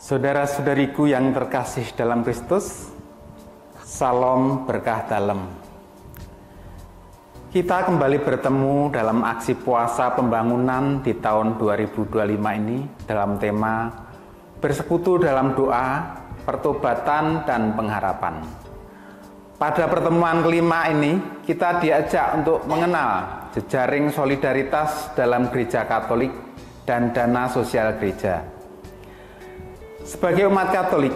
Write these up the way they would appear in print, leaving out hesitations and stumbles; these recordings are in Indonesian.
Saudara-saudariku yang terkasih dalam Kristus, salam berkah dalam. Kita kembali bertemu dalam aksi puasa pembangunan di tahun 2025 ini dalam tema bersekutu dalam doa, pertobatan, dan pengharapan. Pada pertemuan kelima ini, kita diajak untuk mengenal jejaring solidaritas dalam gereja Katolik dan dana sosial gereja. Sebagai umat Katolik,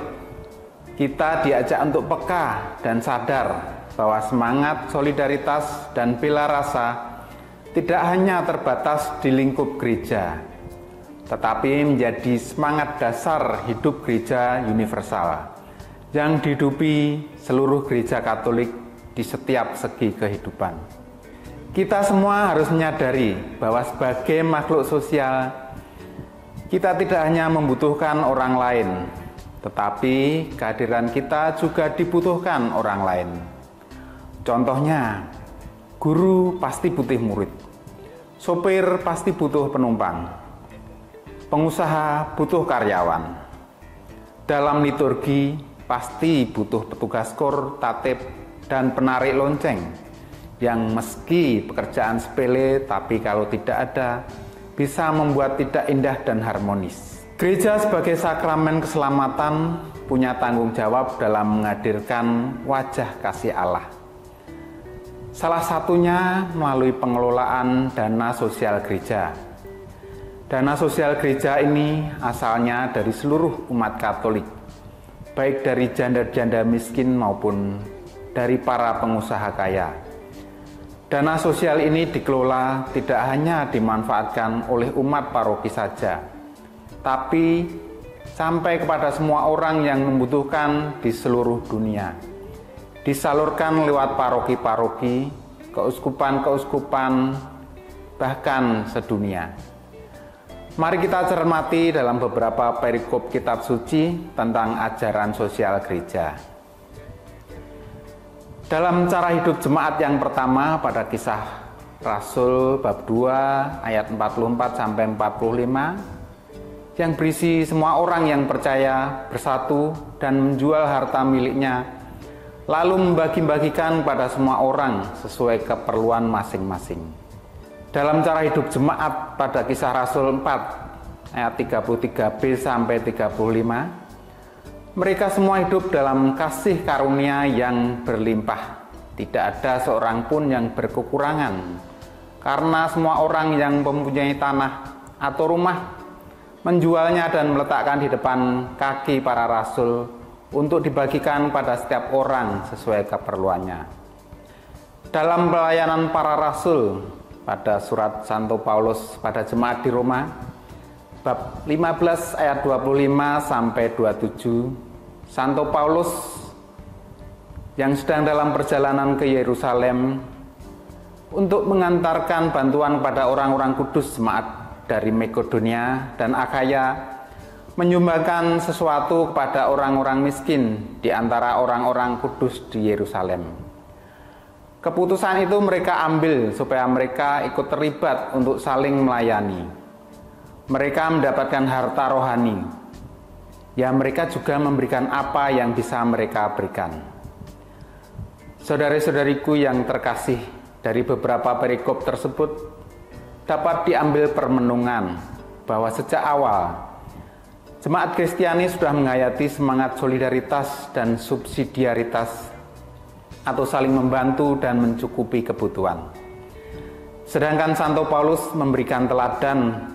kita diajak untuk peka dan sadar bahwa semangat solidaritas dan bela rasa tidak hanya terbatas di lingkup gereja, tetapi menjadi semangat dasar hidup gereja universal yang dihidupi seluruh gereja Katolik di setiap segi kehidupan. Kita semua harus menyadari bahwa sebagai makhluk sosial, kita tidak hanya membutuhkan orang lain, tetapi kehadiran kita juga dibutuhkan orang lain. Contohnya, guru pasti butuh murid, sopir pasti butuh penumpang, pengusaha butuh karyawan. Dalam liturgi pasti butuh petugas kor, tatib, dan penarik lonceng yang meski pekerjaan sepele tapi kalau tidak ada bisa membuat tidak indah dan harmonis. Gereja sebagai sakramen keselamatan punya tanggung jawab dalam menghadirkan wajah kasih Allah. Salah satunya melalui pengelolaan dana sosial gereja. Dana sosial gereja ini asalnya dari seluruh umat Katolik, baik dari janda-janda miskin maupun dari para pengusaha kaya. Dana sosial ini dikelola tidak hanya dimanfaatkan oleh umat paroki saja, tapi sampai kepada semua orang yang membutuhkan di seluruh dunia. Disalurkan lewat paroki-paroki, keuskupan-keuskupan, bahkan sedunia. Mari kita cermati dalam beberapa perikop kitab suci tentang ajaran sosial gereja. Dalam cara hidup jemaat yang pertama pada Kisah Rasul bab 2 ayat 44 sampai 45 yang berisi semua orang yang percaya bersatu dan menjual harta miliknya lalu membagi-bagikan pada semua orang sesuai keperluan masing-masing. Dalam cara hidup jemaat pada Kisah Rasul 4 ayat 33b sampai 35, mereka semua hidup dalam kasih karunia yang berlimpah. Tidak ada seorang pun yang berkekurangan, karena semua orang yang mempunyai tanah atau rumah menjualnya dan meletakkan di depan kaki para rasul untuk dibagikan pada setiap orang sesuai keperluannya. Dalam pelayanan para rasul pada surat Santo Paulus pada jemaat di Roma, bab 15 ayat 25 sampai 27, Santo Paulus yang sedang dalam perjalanan ke Yerusalem untuk mengantarkan bantuan kepada orang-orang kudus jemaat dari Makedonia dan Akhaya, menyumbangkan sesuatu kepada orang-orang miskin di antara orang-orang kudus di Yerusalem. Keputusan itu mereka ambil supaya mereka ikut terlibat untuk saling melayani. Mereka mendapatkan harta rohani. Ya, mereka juga memberikan apa yang bisa mereka berikan. Saudara-saudariku yang terkasih, dari beberapa perikop tersebut dapat diambil permenungan bahwa sejak awal jemaat Kristiani sudah menghayati semangat solidaritas dan subsidiaritas atau saling membantu dan mencukupi kebutuhan. Sedangkan Santo Paulus memberikan teladan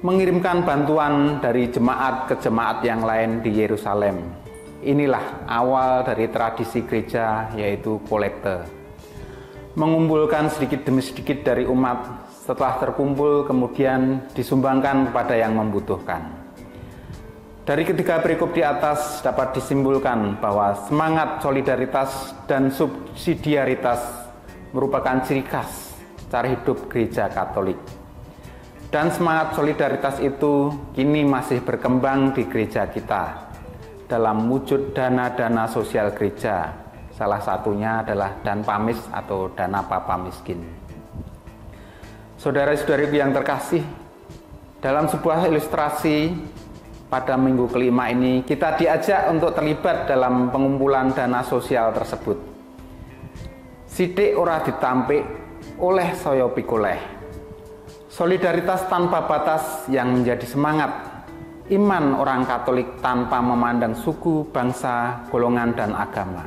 mengirimkan bantuan dari jemaat ke jemaat yang lain di Yerusalem. Inilah awal dari tradisi gereja, yaitu kolekte. Mengumpulkan sedikit demi sedikit dari umat, setelah terkumpul kemudian disumbangkan kepada yang membutuhkan. Dari ketiga perikop di atas dapat disimpulkan bahwa semangat solidaritas dan subsidiaritas merupakan ciri khas cara hidup gereja Katolik. Dan semangat solidaritas itu kini masih berkembang di gereja kita dalam wujud dana-dana sosial gereja. Salah satunya adalah Danpamis atau dana papa miskin. Saudara-saudari yang terkasih, dalam sebuah ilustrasi pada minggu kelima ini kita diajak untuk terlibat dalam pengumpulan dana sosial tersebut. Sithik ora ditampik oleh saya pikoleh. Solidaritas tanpa batas yang menjadi semangat iman orang Katolik tanpa memandang suku, bangsa, golongan, dan agama.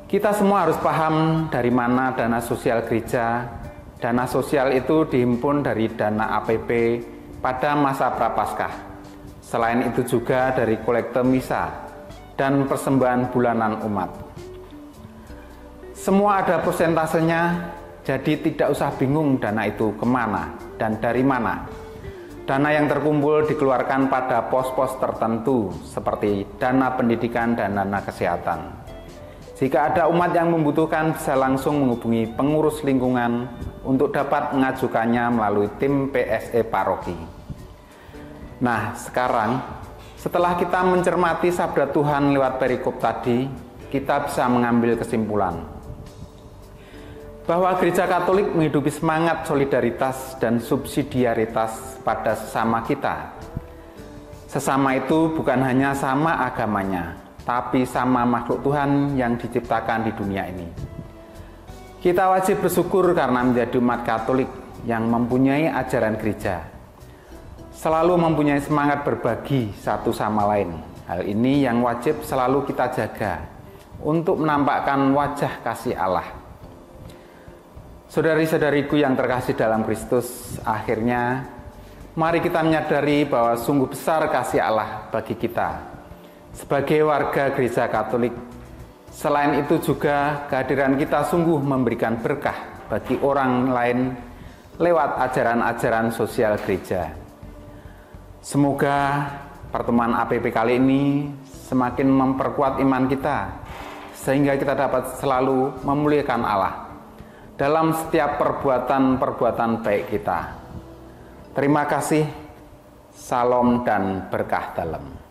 Kita semua harus paham dari mana dana sosial gereja. Dana sosial itu dihimpun dari dana APP pada masa Prapaskah. Selain itu juga dari kolekte misa dan persembahan bulanan umat. Semua ada persentasenya, jadi tidak usah bingung dana itu kemana dan dari mana. Dana yang terkumpul dikeluarkan pada pos-pos tertentu seperti dana pendidikan dan dana kesehatan. Jika ada umat yang membutuhkan bisa langsung menghubungi pengurus lingkungan untuk dapat mengajukannya melalui tim PSE paroki. Nah, sekarang setelah kita mencermati sabda Tuhan lewat perikop tadi, kita bisa mengambil kesimpulan bahwa Gereja Katolik menghidupi semangat solidaritas dan subsidiaritas pada sesama kita. Sesama itu bukan hanya sama agamanya, tapi sama makhluk Tuhan yang diciptakan di dunia ini. Kita wajib bersyukur karena menjadi umat Katolik yang mempunyai ajaran gereja. Selalu mempunyai semangat berbagi satu sama lain. Hal ini yang wajib selalu kita jaga untuk menampakkan wajah kasih Allah. Saudari-saudariku yang terkasih dalam Kristus, akhirnya mari kita menyadari bahwa sungguh besar kasih Allah bagi kita sebagai warga Gereja Katolik. Selain itu juga kehadiran kita sungguh memberikan berkah bagi orang lain lewat ajaran-ajaran sosial gereja. Semoga pertemuan APP kali ini semakin memperkuat iman kita, sehingga kita dapat selalu memuliakan Allah dalam setiap perbuatan-perbuatan baik kita. Terima kasih, salam dan berkah dalam.